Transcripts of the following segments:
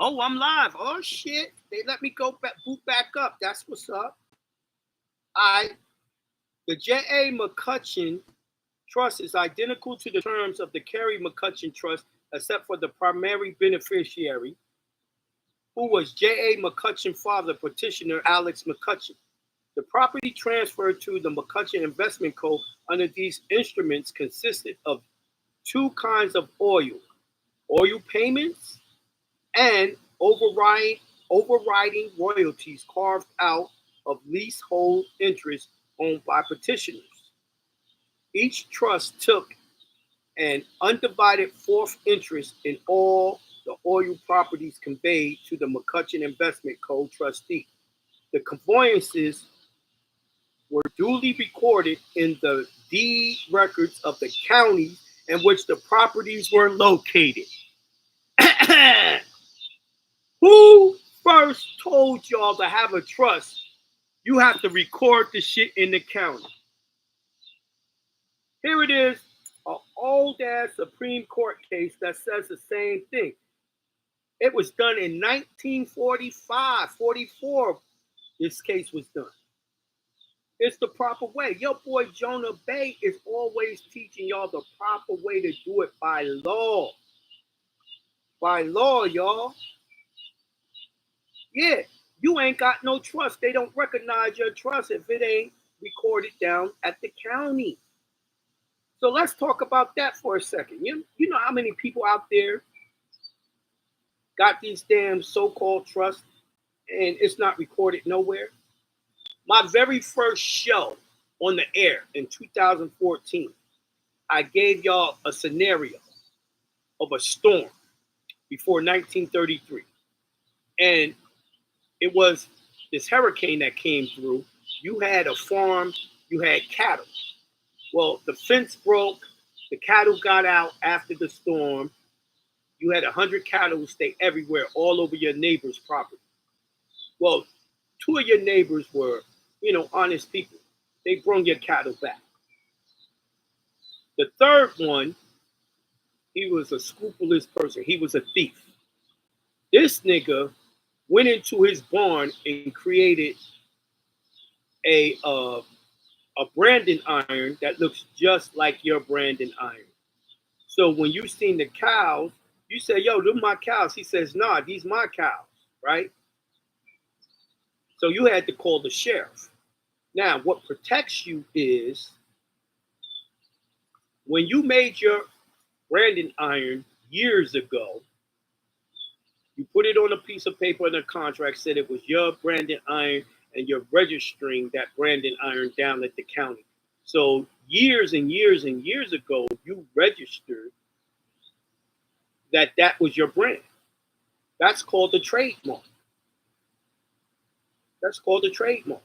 Oh, I'm live. Oh shit. They let me go back, boot back up. That's what's up. The J.A. McCutchen Trust is identical to the terms of the Kerry McCutchen Trust, except for the primary beneficiary, who was J.A. McCutchen father, petitioner Alex McCutchen. The property transferred to the McCutchen Investment Co. under these instruments consisted of two kinds of oil payments and overriding royalties carved out of leasehold interest owned by petitioners. Each trust took an undivided fourth interest in all the oil properties conveyed to the McCutchen Investment Co. trustee. The conveyances were duly recorded in the deed records of the counties in which the properties were located. Who first told y'all to have a trust? You have to record the shit in the county. Here it is, an old ass Supreme Court case that says the same thing. It was done in 1945, 44. This case was done. It's the proper way. Your boy Jonah Bay is always teaching y'all the proper way to do it by law. By law, y'all. Yeah, you ain't got no trust. They don't recognize your trust if it ain't recorded down at the county. So let's talk about that for a second. You know how many people out there got these damn so-called trusts and it's not recorded nowhere? My very first show on the air in 2014, I gave y'all a scenario of a storm before 1933. And it was this hurricane that came through. You had a farm, you had cattle. Well, the fence broke, the cattle got out after the storm. You had 100 cattle who stay everywhere, all over your neighbor's property. Well, two of your neighbors were, honest people. They brought your cattle back. The third one, he was a scrupulous person. He was a thief. This nigga went into his barn and created a branding iron that looks just like your branding iron. So when you seen the cows, you say, yo, they're my cows. He says, nah, these my cows, right? So you had to call the sheriff. Now, what protects you is when you made your branding iron years ago, you put it on a piece of paper in a contract, said it was your branding iron, and you're registering that branding iron down at the county. So years and years and years ago, you registered that was your brand. That's called the trademark. That's called the trademark.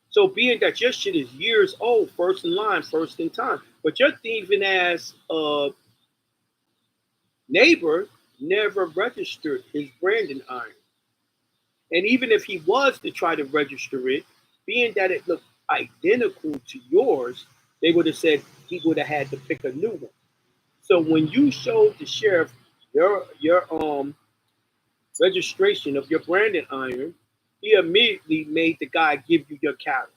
So being that your shit is years old, first in line, first in time, but your thieving ass neighbor never registered his branding iron. And even if he was to try to register it, being that it looked identical to yours, they would have said he would have had to pick a new one. So when you showed the sheriff your registration of your branding iron, he immediately made the guy give you your cattle.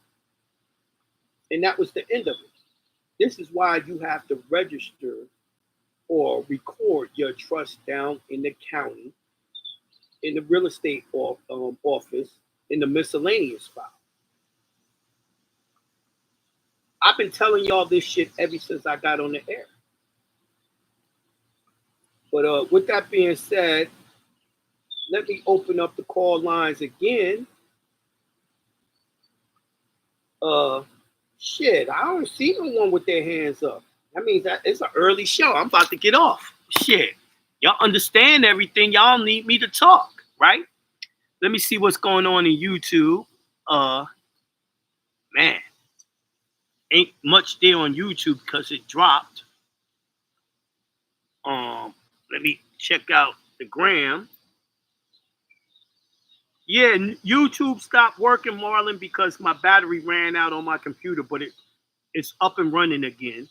And that was the end of it. This is why you have to register or record your trust down in the county, in the real estate office, in the miscellaneous file. I've been telling y'all this shit ever since I got on the air. But with that being said, let me open up the call lines again. Shit, I don't see no one with their hands up. That means that it's an early show. I'm about to get off. Shit. Y'all understand everything. Y'all need me to talk, right? Let me see what's going on in YouTube. Man. Ain't much there on YouTube because it dropped. Let me check out the gram. Yeah, YouTube stopped working, Marlon, because my battery ran out on my computer, but it's up and running again.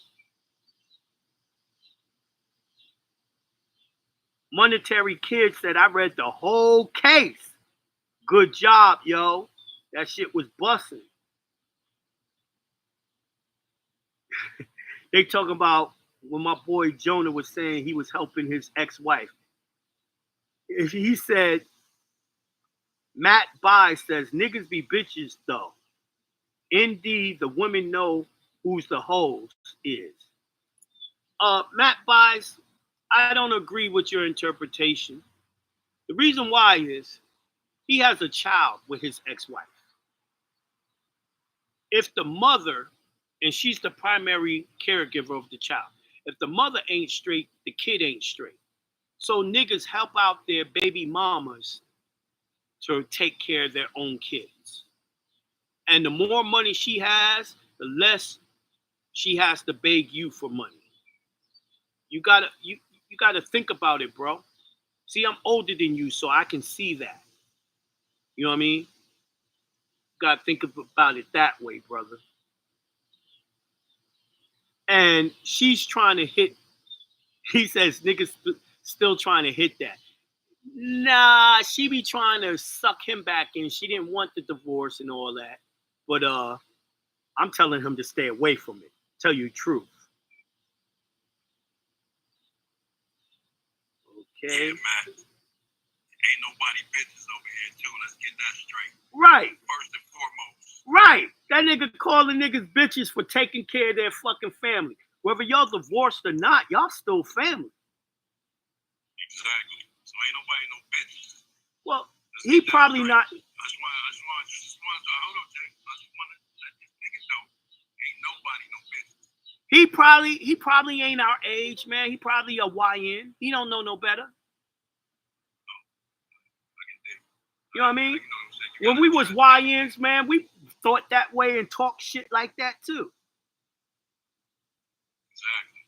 Monetary Kid said, I read the whole case. Good job, yo. That shit was busting. They talk about when my boy Jonah was saying he was helping his ex-wife. He said, Matt Bai says, niggas be bitches though. Indeed, the women know who's the hoes is. Matt Bies, I don't agree with your interpretation. The reason why is he has a child with his ex-wife. If the mother, and she's the primary caregiver of the child, if the mother ain't straight, the kid ain't straight. So niggas help out their baby mamas to take care of their own kids. And the more money she has, the less she has to beg you for money. You gotta think about it, bro. See, I'm older than you, so I can see that. You know what I mean? You gotta think about it that way, brother. And she's trying to hit, he says niggas still trying to hit that. Nah, she be trying to suck him back in. She didn't want the divorce and all that. But I'm telling him to stay away from it. Tell you the truth. Okay. Yeah, man. Ain't nobody bitches over here, too. Let's get that straight. Right. First and foremost. Right. That nigga calling niggas bitches for taking care of their fucking family. Whether y'all divorced or not, y'all still family. Exactly. So ain't nobody no bitches. Well, he probably not. I just want to hold on, Jay. I just want to let this nigga know. Ain't nobody no bitches. He probably ain't our age, man. He probably a YN. He don't know no better. You know what I mean? When we was YNs, man, we thought that way and talked shit like that too. Exactly.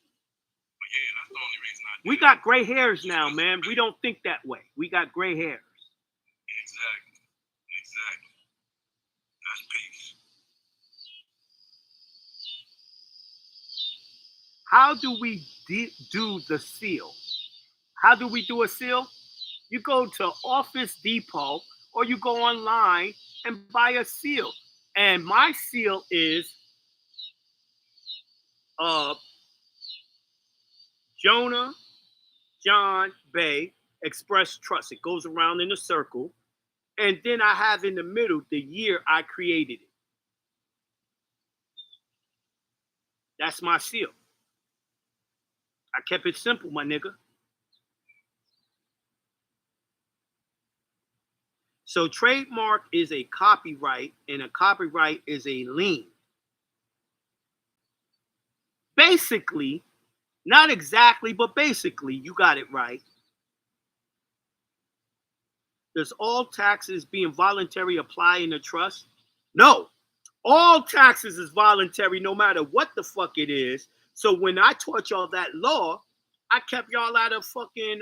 But yeah, that's the only reason I did. We got gray hairs now, man. We don't think that way. We got gray hairs. Exactly. That's peace. How do we do the seal? How do we do a seal? You go to Office Depot or you go online and buy a seal. And my seal is Jonah, John, Bay, Express Trust. It goes around in a circle. And then I have in the middle the year I created it. That's my seal. I kept it simple, my nigga. So trademark is a copyright, and a copyright is a lien. Basically, not exactly, but basically, you got it right. Does all taxes being voluntary apply in a trust? No. All taxes is voluntary no matter what the fuck it is. So when I taught y'all that law, I kept y'all out of fucking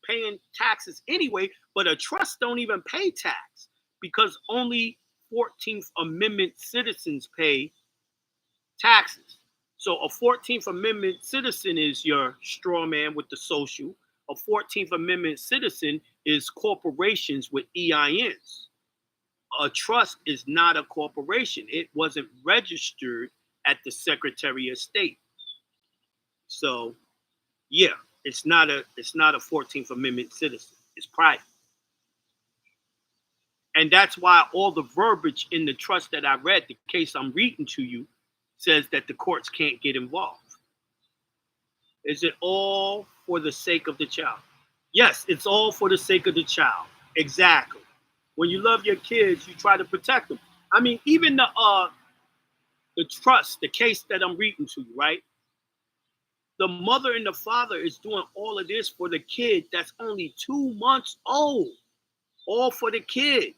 paying taxes anyway, but a trust don't even pay tax because only 14th Amendment citizens pay taxes. So a 14th Amendment citizen is your straw man with the social. A 14th Amendment citizen is corporations with EINs. A trust is not a corporation. It wasn't registered at the Secretary of State. So, yeah, it's not a 14th Amendment citizen. It's private. And that's why all the verbiage in the trust that I read, the case I'm reading to you, says that the courts can't get involved. Is it all for the sake of the child? Yes, it's all for the sake of the child. Exactly. When you love your kids, you try to protect them. I mean, even the trust, the case that I'm reading to you, right? The mother and the father is doing all of this for the kid that's only 2 months old. All for the kid.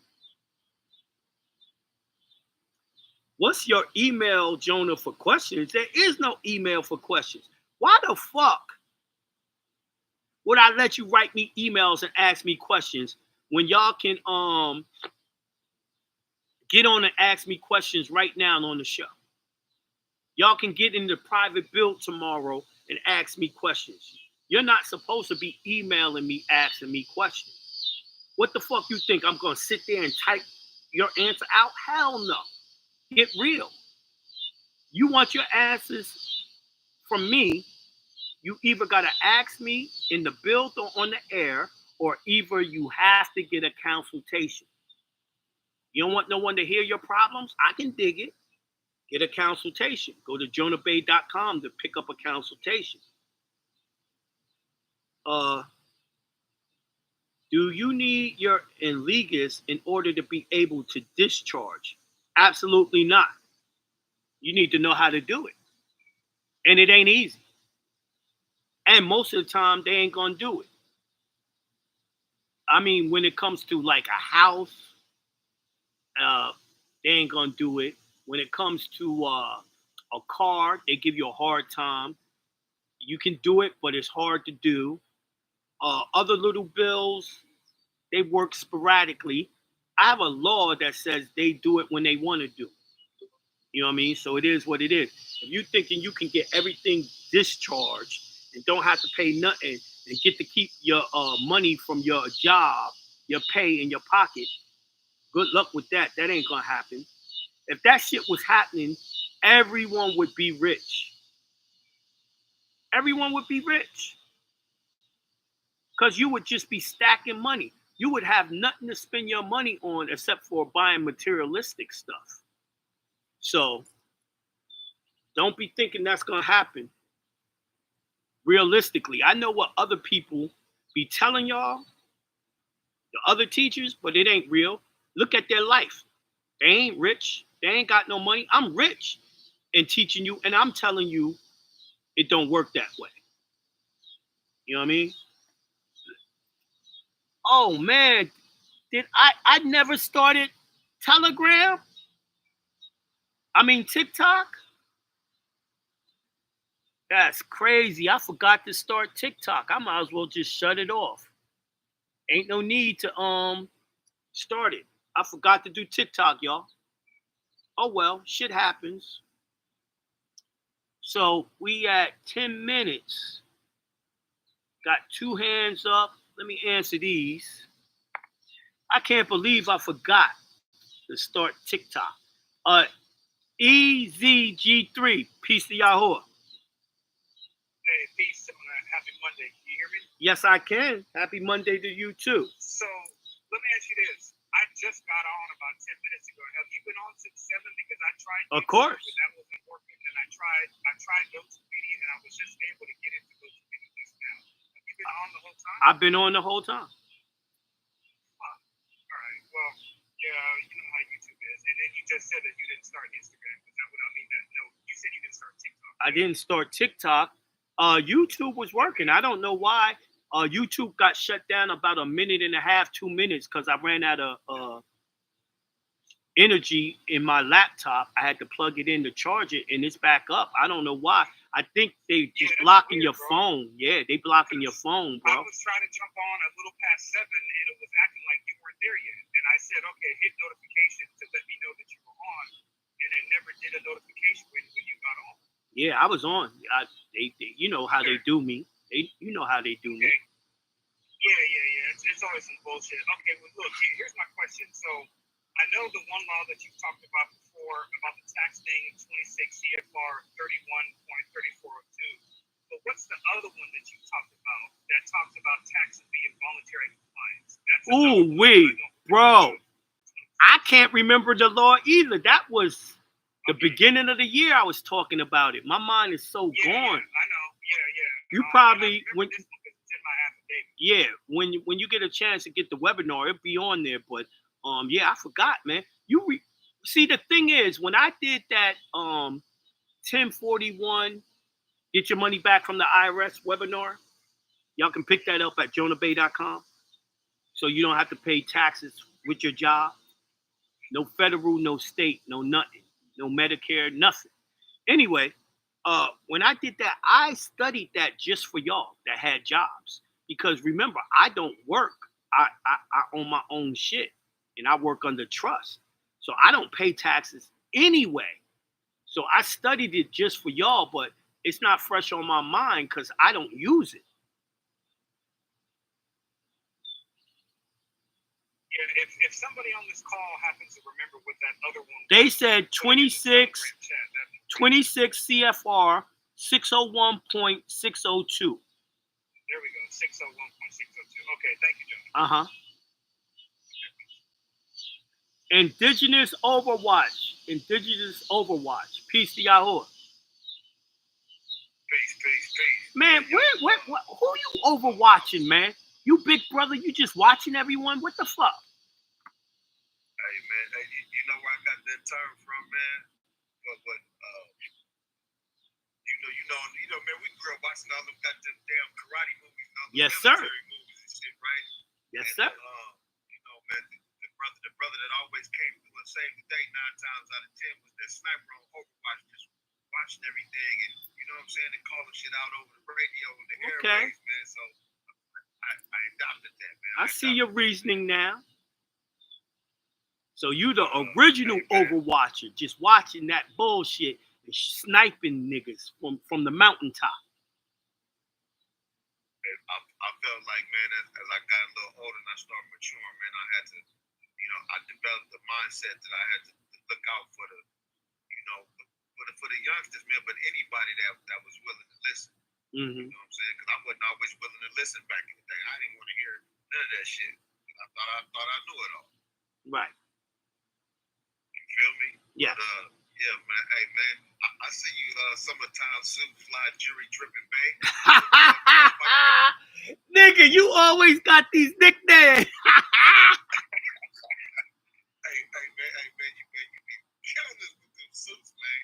What's your email, Jonah, for questions? There is no email for questions. Why the fuck would I let you write me emails and ask me questions when y'all can get on and ask me questions right now on the show? Y'all can get in the private build tomorrow and ask me questions. You're not supposed to be emailing me, asking me questions. What the fuck you think? I'm going to sit there and type your answer out? Hell no. Get real. You want your answers from me, you either got to ask me in the build or on the air, or either you have to get a consultation. You don't want no one to hear your problems? I can dig it. Get a consultation. Go to jonahnbay.com to pick up a consultation. Do you need your enligas in order to be able to discharge? Absolutely not. You need to know how to do it. And it ain't easy. And most of the time, they ain't going to do it. I mean, when it comes to like a house, they ain't going to do it. When it comes to a car, they give you a hard time. You can do it, but it's hard to do. Other little bills, they work sporadically. I have a law that says they do it when they want to do it. You know what I mean? So it is what it is. If you're thinking you can get everything discharged and don't have to pay nothing and get to keep your money from your job, your pay in your pocket, good luck with that. That ain't going to happen. If that shit was happening, everyone would be rich. Everyone would be rich. Because you would just be stacking money. You would have nothing to spend your money on except for buying materialistic stuff. So don't be thinking that's going to happen. Realistically, I know what other people be telling y'all, the other teachers, but it ain't real. Look at their life. They ain't rich. They ain't got no money. I'm rich in teaching you, and I'm telling you it don't work that way. You know what I mean? Oh, man. I never started Telegram? I mean, TikTok? That's crazy. I forgot to start TikTok. I might as well just shut it off. Ain't no need to start it. I forgot to do TikTok, y'all. Oh well, shit happens. So we at 10 minutes. Got 2 hands up. Let me answer these. I can't believe I forgot to start TikTok. EZG3, peace to Yahoo. Hey, peace. Happy Monday. Can you hear me? Yes, I can. Happy Monday to you too. So let me ask you this. I just got on about 10 minutes ago. Have you been on since 7? Because I tried. Of course. But that wasn't working. And I tried GoToMedia, and I was just able to get into GoToMedia just now. Have you been on the whole time? I've been on the whole time. Huh. All right. Well, yeah, you know how YouTube is. And then you just said that you didn't start Instagram. Is that what I mean? No, you said you didn't start TikTok. I didn't start TikTok. YouTube was working. I don't know why. YouTube got shut down about a minute and a half, 2 minutes, because I ran out of energy in my laptop. I had to plug it in to charge it, and it's back up. I don't know why. I think they just blocking your phone. Yeah, they blocking your phone, bro. I was trying to jump on a little past 7, and it was acting like you weren't there yet. And I said, okay, hit notification to let me know that you were on. And it never did a notification when you got on. Yeah, I was on. They you know how they do me. You know how they do me. Yeah. It's always some bullshit. Okay, well, look, here's my question. So I know the one law that you've talked about before about the tax thing, 26 CFR 31.3402. But what's the other one that you talked about that talks about taxes being voluntary compliance? Ooh, wait, bro. I can't remember the law either. That was the beginning of the year I was talking about it. My mind is so gone. I know. Yeah. You probably when this one is in my affidavit. Yeah, when you get a chance to get the webinar, it'll be on there. But yeah, I forgot, man. See, the thing is, when I did that 1041 get your money back from the IRS webinar, y'all can pick that up at jonahnbay.com. So you don't have to pay taxes with your job. No federal, no state, no nothing. No Medicare, nothing. Anyway, when I did that, I studied that just for y'all that had jobs. Because remember, I don't work. I own my own shit. And I work under trust. So I don't pay taxes anyway. So I studied it just for y'all, but it's not fresh on my mind because I don't use it. Yeah, if somebody on this call happens to remember what that other one was, They said put it in the 26 Telegram chat. That'd be great. 26 CFR 601.602. There we go. 601.602. Okay, thank you, Jonah. Uh-huh. Indigenous Overwatch. Indigenous Overwatch. Peace to Yahoo. Peace. Man, where, who you overwatching, man? You big brother, you just watching everyone? What the fuck? Hey man, hey, you know where I got that term from, man? You know, man, we grew up watching all them goddamn damn karate movies and all the Yes, sir. military movies and shit, right? Yes, And, sir. you know, man, the brother that always came through and saved the day 9 times out of 10 was that sniper on Overwatch, just watching everything and you know what I'm saying, and calling shit out over the radio and the airwaves, man. So I adopted that, man. I see your reasoning now. So you the original Overwatcher, just watching that bullshit and sniping niggas from the mountaintop. I felt like, man, as I got a little older and I started maturing, man, I had to, you know, I developed the mindset that I had to look out for the, you know, for the youngsters, man, but anybody that was willing to listen. Mm-hmm. You know what I'm saying? Because I wasn't always willing to listen back in the day. I didn't want to hear none of that shit. I thought I knew it all. Right. You feel me? Yeah. But, yeah, man. Hey, man, I see you summertime suit, fly jury, dripping bay. Nigga, you always got these nicknames. Hey, man, you be killing us with them suits, man.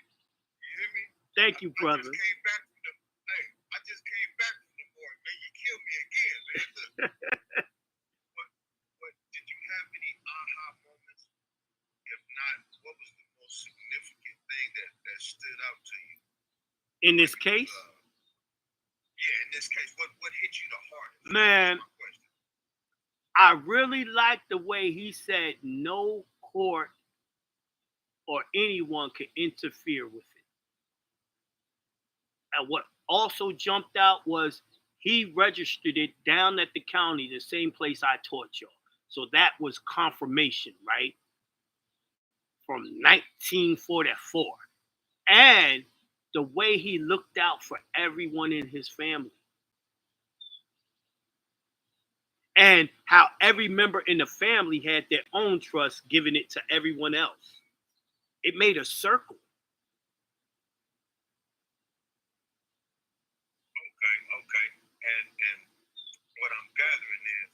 You hear me? Thank you, brother. I just came back from the war, man. You killed me again, man. Look. but did you have any aha moments? If not, what was the most significant thing that stood out to you? In this case? Yeah, in this case, what hit you the hardest? Man, I really like the way he said no court or anyone could interfere with it. And what also jumped out was he registered it down at the county, the same place I taught y'all. So that was confirmation, right? From 1944. And the way he looked out for everyone in his family. And how every member in the family had their own trust, giving it to everyone else. It made a circle. Okay. And what I'm gathering is,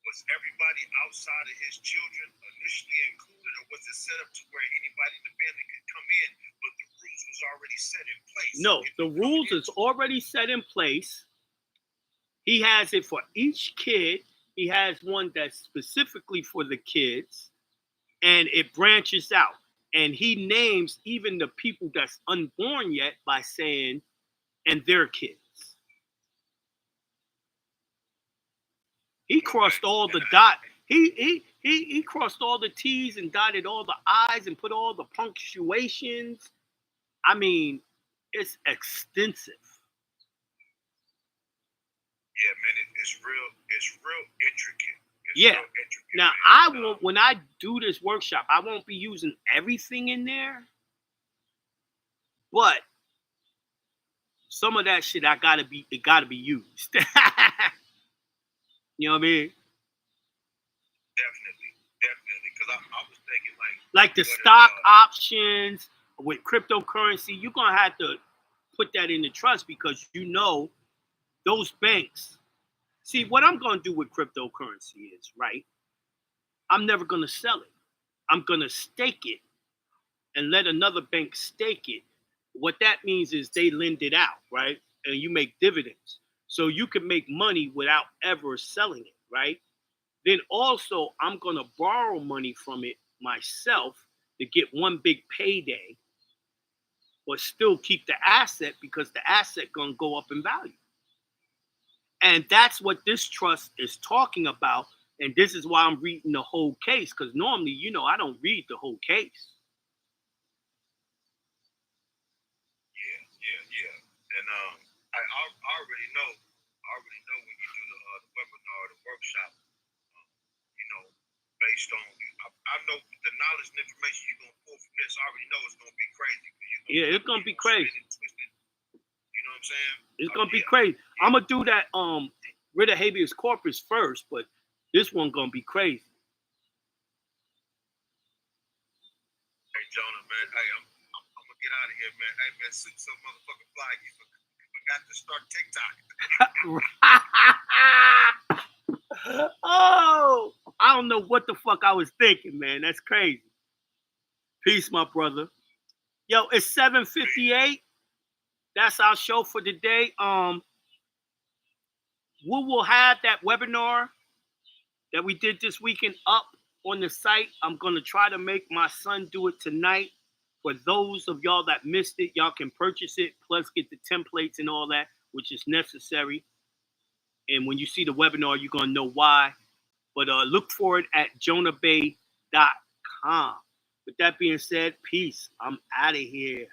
was everybody outside of his children initially included, or was it set up to where anybody in the family could come in, but the rules was already set in place? No, the rules is already set in place. He has it for each kid. He has one that's specifically for the kids, and it branches out. And he names even the people that's unborn yet by saying, and their kids. He crossed all the dots. He crossed all the T's and dotted all the I's and put all the punctuations. I mean, it's extensive. Yeah, man, it's real intricate. Yeah. Real intricate, Now, man. when I do this workshop, I won't be using everything in there, but some of that shit it gotta be used. You know what I mean? Definitely, because I was thinking like the stock options with cryptocurrency, you're gonna have to put that in the trust because you know those banks. See, what I'm gonna do with cryptocurrency is, right, I'm never gonna sell it. I'm gonna stake it and let another bank stake it. What that means is they lend it out, right? And you make dividends. So you can make money without ever selling it, right? Then also, I'm going to borrow money from it myself to get one big payday, but still keep the asset because the asset going to go up in value. And that's what this trust is talking about. And this is why I'm reading the whole case, because normally, you know, I don't read the whole case. Yeah. And I already know when you do the webinar or the workshop, strongly. I know the knowledge and information you're gonna pull from this. I already know it's gonna be crazy. Yeah, it's gonna be crazy. You know what I'm saying? It's gonna be crazy. I'm gonna do that writ of habeas corpus first, but this one gonna be crazy. Hey Jonah, man. Hey, I'm gonna get out of here, man. Hey man, suit so motherfucking fly. You forgot to start TikTok. Oh, I don't know what the fuck I was thinking, man. That's crazy. Peace, my brother. Yo, it's 7:58. That's our show for today. We will have that webinar that we did this weekend up on the site. I'm gonna try to make my son do it tonight. For those of y'all that missed it, y'all can purchase it, plus get the templates and all that, which is necessary. And when you see the webinar, you're gonna know why. But look for it at jonahbay.com. With that being said, peace. I'm out of here.